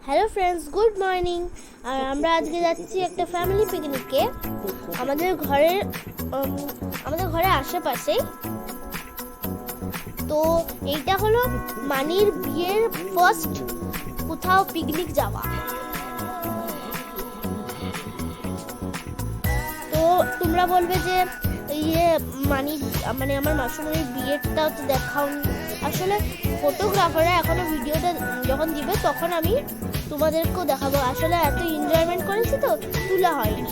Hello friends, good morning. আর আমরা আজকে যাচ্ছি একটা ফ্যামিলি পিকনিকে আমাদের ঘরের আশেপাশে। তো এইটা হলো মানির বিয়ের ফার্স্ট কোথাও পিকনিক যাওয়া। তো তোমরা বলবে যে মানে আমার মাসুমের বিয়েরটাও তো দেখাওনি। আসলে ফটোগ্রাফাররা এখনো ভিডিওটা যখন দিবে তখন আমি তোমাদেরকেও দেখাবো। আসলে এত এনজয়মেন্ট করেছি তো তোলা হয়নি।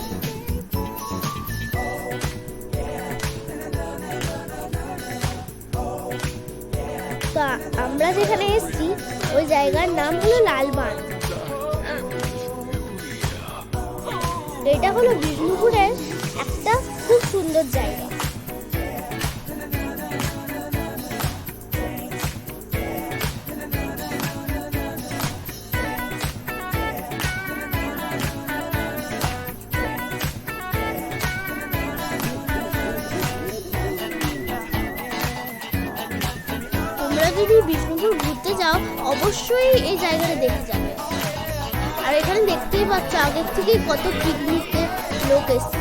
তো আমরা যেখানে এসেছি ওই জায়গার নাম হলো লালবান। এটা হলো বিষ্ণুপুরের একটা খুব সুন্দর জায়গা। তোমরা যদি বিষ্ণুপুর ঘুরতে যাও অবশ্যই এই জায়গাটা দেখে যাবে। আর এখানে দেখতেই পাচ্ছ আগের থেকেই কত পিকনিকের লোক এসছে।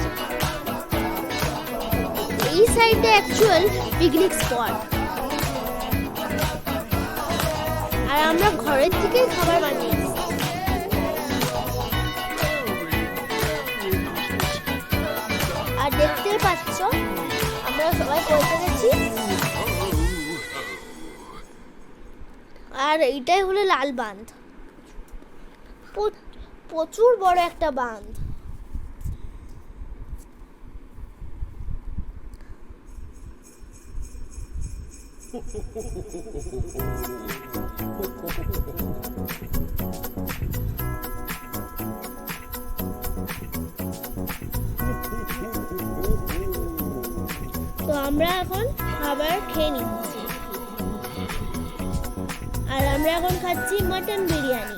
এই সাইডে অ্যাকচুয়াল পিকনিক স্পট। আর আমরা ঘরের থেকেই খাবার বানিয়ে এসেছি। আর দেখতে পাচ্ছ আমরা সবাই পৌঁছে গেছি। আর এইটাই হলো লাল বাঁধ, প্রচুর বড় একটা বাঁধ। তো আমরা এখন খাবার খেয়ে নিচ্ছি। আর আমরা এখন খাচ্ছি মটন বিরিয়ানি।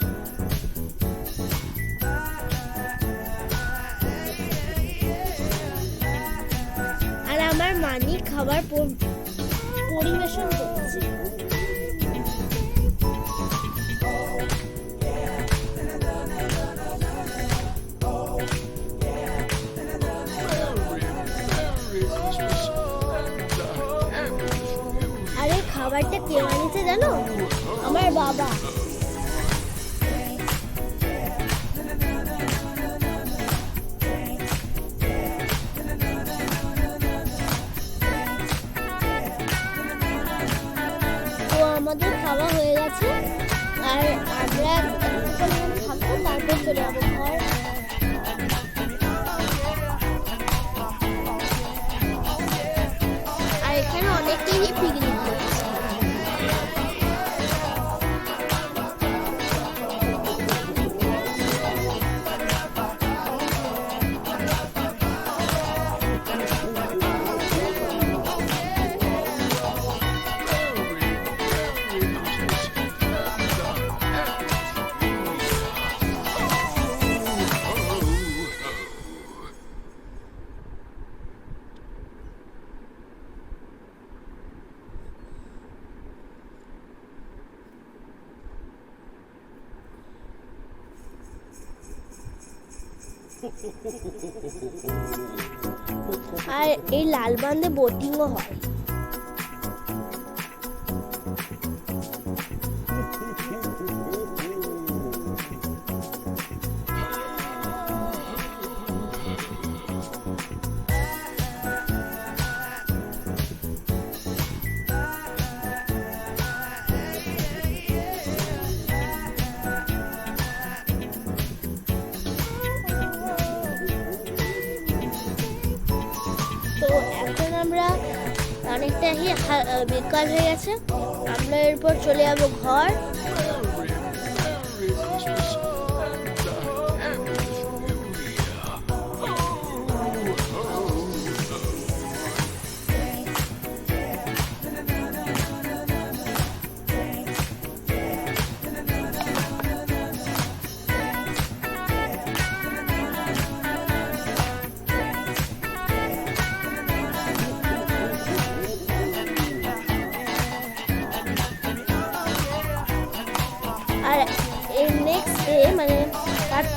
আর আমার মানি খাবার পরিবেশন করছে। আরে খাবারটা কে বানিয়েছে জানো? আমার বাবা। তো আমাদের খাওয়া হয়ে গেছে। আর আমরা থাকবো, তারপর চলে যাবো ঘর। আর এখানে অনেকেই পিকনিক করছে। আর এই লালবান্ধে বোটিংও হয়। তো এখন আমরা অনেকটা বেকার হয়ে গেছে। আমরা এরপর চলে যাবো ঘর।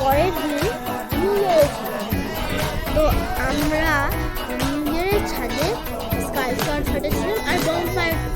পরের দিন নিউ ইয়ার ছিল। তো আমরা নিউ ইয়ারের ছাদে স্কাই শট ফাটাচ্ছিলাম আর বনফায়ার